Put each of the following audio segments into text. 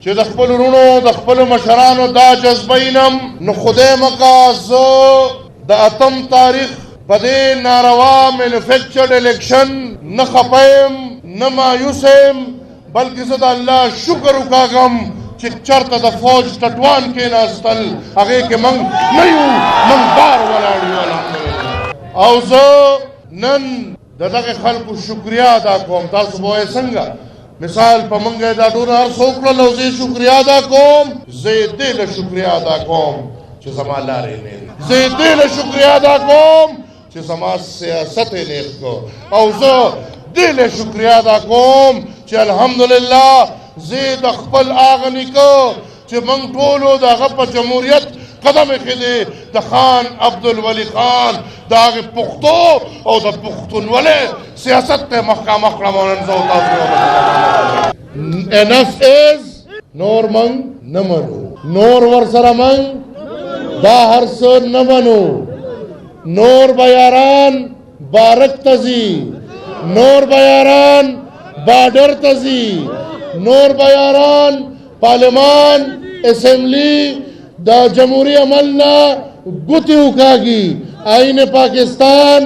چې د خپل ورونو د خپل مشرانو دا جذبینم نو خدای مکا زه د 8 تاریخ په دې ناروا مینوفیکچرډ الیکشن نه خپایم نه مایوسم بلکې زه د الله شکر وکاږم چې چرته د فوج ټټوان کېناستل هغې کې موږ نه یو موږ بار ولاړ یو الحمدلله او زه نن د دغه خلکو شکریا ادا کوم تاسو به وایئ څنګه مثال په موږ دا ټول هر څوک کړل او زه شکریا ادا کوم زه یې دې له شکریا ادا کوم چې زما لارې نیغ زه یې دې له شکریا ادا کوم چې زما سیاست یې نیغ کو او زه دې له شکریا ادا کوم چې الحمدلله زه د خپل هغه نیکه چې موږ ټولو د هغه په جمهوریت قدم ایښی د خان عبدالولي خان د هغې پښتو او د پښتونولۍ سیاست ته مخامخ کړم او نن زه او تاسو انف از نور موږ نه منو نور ورسره موږ دا هر څه نه منو نور به یاران بارک ته ځي نور به یاران بارډر ته ځي نور به یاران پارلمان اسمبلی دا جمهوری عمل نه ګوتې وکاږي آئین پاکستان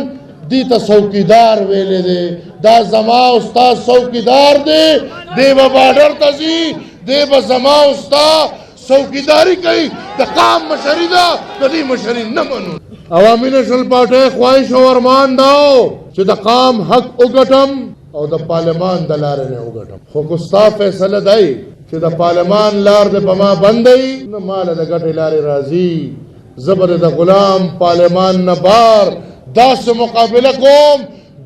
دی ته څوکیدار ویلې دی دا زما او ستا څوکیدار دی دی به بارډر ته ځي دی به زما او ستا څوکیداري کوي د قام مشري ده د دې مشري نه منو عوامي نیشنل پارټۍ خواهش او ارمان دا چې د قام حق وګټم او د پارلمان د لارې نه وګټم خو که ستا فیصله دی چې د پارلمان لار د په ما بندوي نو ماله د ګټې لارې راځي زه به د غلام پارلمان نه بار داسې مقابله کوم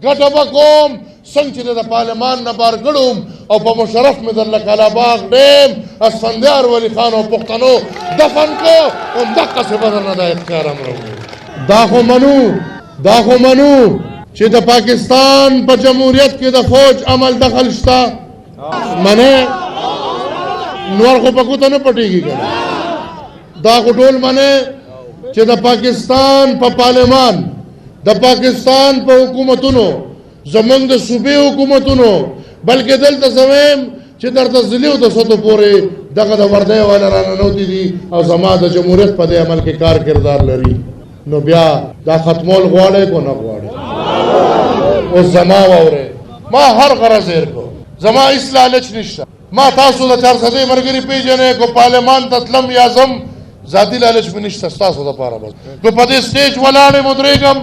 ګټه به کوم څنګه چې د پارلمان نه بار ګړم او په مشرف مې د لکاله باغ ډیم اسفندیار ولی خان او پښتنو دفن کو همدقسې به درنه دا اختیار هم راوړو دا خو منو چې د پاکستان په جمهوریت کې د فوج عمل دخل شته منې نور خو په کوته نه پټېږي که دا خو ټول منې چې د پاکستان په پارلمان د پاکستان په حکومتونو زمونږ د صوبې حکومتونو بلکې دلته زه وایم چې درته ضلعو د سطحو پورې دغه د وردی والا راننوتي دي او زما د جمهوریت په دې عمل کې کار کردار لري نو بیا دا ختمول غواړئ کو نه غواړئ اوس زما واورئ ما هر غرض هېر کو زما هېڅ لالچ نشته ما تاسو د 400 ملګري پیژنئ که پارلمان ته تلم یا ځم ذاتي لالچ مې نشته ستاسو دپاره بس که په دې سټیج ولاړ یم ودرېږم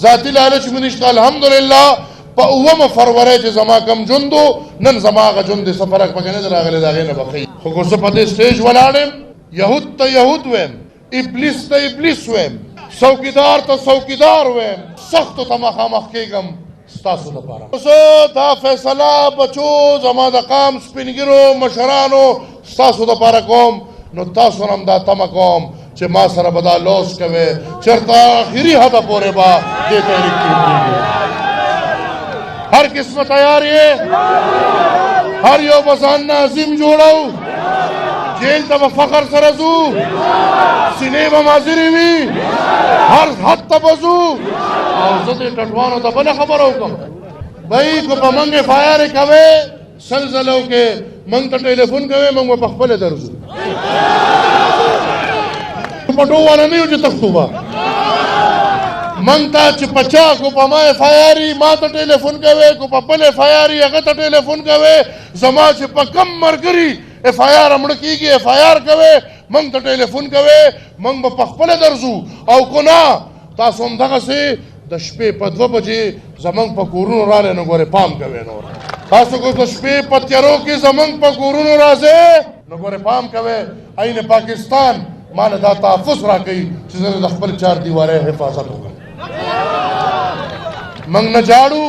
ذاتي لالچ مې نشته الحمدلله په 9 فروری چې زما کم ژوند و نن زما هغه ژوند دی څه فرق پکې نه دی راغلی د هغې نه به ښه خو که زه په دې سټیج ولاړ یم یهود ته یهود ویم ابلیس ته ابلیس ویم څوکیدار ته څوکیدار ویم سختو ته مخامخ کېږم ستاسو دپاره زه دا فیصله بچو زما د قام سپینګیرو مشرانو ستاسو دپاره کوم نو تاسو هم دا تمه کوم چې ما سره به دا لوس کوئ چېرته آخري حده پورې به دې تحریک کې ودرېږي هر قسمه تیار یې هر یو به ځان نه عظیم جوړو جیل ته به فخر سره ځو سینې به مازرې وي هر حد ته به ځو او زه دې ټټوانو ته بله خبره وکړم بهی که په موږ اف آی آر کوئ سل ځلو کې موږ ته ټلیفون کوئ موږ به پخپله درځو پټو والا نه یو چې تښتو به موږ ته چې په چا کو په ما اف آی آر ما ته ټلیفون کوئ که په بل اف آی آر هغه ته ټلیفون کوئ زما چې په کم ملګري اف آی آر مړه کېږي اف آی آر کوئ موږ ته ټلیفون کوئ موږ به پخپله درځو او که نه تاسو همدغسې د شپې په 2 بجې زمونږ په کورونو رالی نو ګورې پام کوئ نور تاسو که د شپې په تیارو کې زمونږ په کورونو راځئ نو ګورې پام کوئ عین پاکستان ماله دا تحفظ راکوي چې زه د خپل 4 دیوارۍ حفاظت وکړم موږ نه جاړو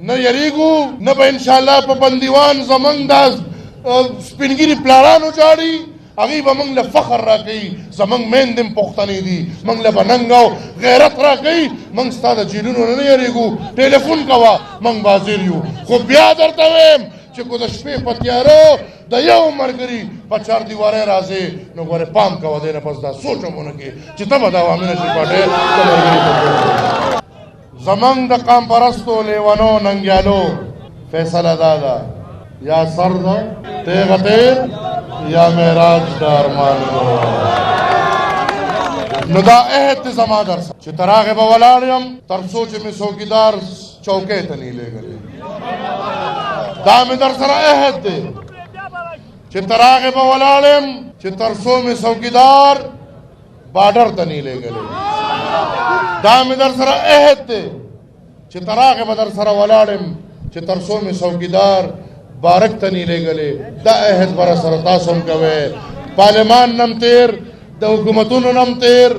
نه یریږو نه به انشاءالله په بندیوان زمونږ دا سپینګیري پلارانو جاړي هغوی به موږ له فخر راکوي زموږ میندې هم پښتنې دي موږ له به ننګ او غیرت راکوي موږ ستا د جیلونو نه یریږو ټلیفون کوه موږ به حاضر یو خو بیا درته وایم چې که د شپې په تیارو د یو ملګري په 4 دیوارۍ راځې نو ګورې پام کوه دی نه پس دا سوچ هم ونه کړې چې ته به د عوامي نیشنل پارټۍ د ملګري زمونږ د قام پرستو لیونو ننګیالو فیصله دا ده یا سر ده تیغه تیر یا معراج د ارمانونو نو دا عهد دی زما در سره چې تر هغې به ولاړ یم تر څو چې مې څوکیدار چوکۍ ته نه لېږلی دا مې در سره عهد دی چې تر هغې به ولاړ یم چې تر څو مې څوکیدار بارډر ته نه لېږلی دا مې در سره عهد دی چې تر هغې به در سره ولاړ یم چې تر څو مې څوکیدار بارک ته نه لېږلی دا عهد به راسره تاسو هم کوئ پارلمان نم تیر د حکومتونو نم تیر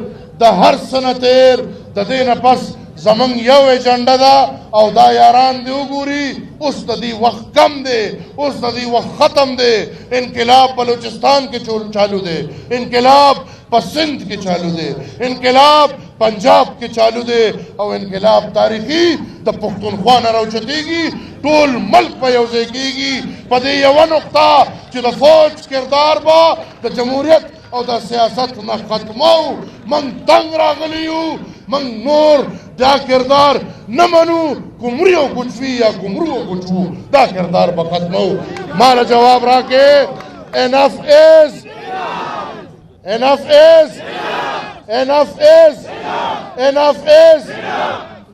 د هر څه نه تیر د دې نه پس زمونږ یو ایجنډه ده او دا یاران دې وګوري اوس د دې وخت کم دی اوس د دې وخت ختم دی انقلاب بلوچستان کې چالو دی انقلاب په سندھ کې چالو دی انقلاب پنجاب کې چالو دی او انقلاب تاریخي د پښتونخوا نه راوچتېږي ټول ملک په یو ځای کېږي په دې یوه نقطه چې د فوج کردار به د جمهوریت او د سیاست نه ختمو من تنگ راغلی یو من نور دا کردار نه منو کومریو کوچوي یا کومرو کوچو دا کردار به ختمو ماله جواب راکې enough is enough is enough is enough is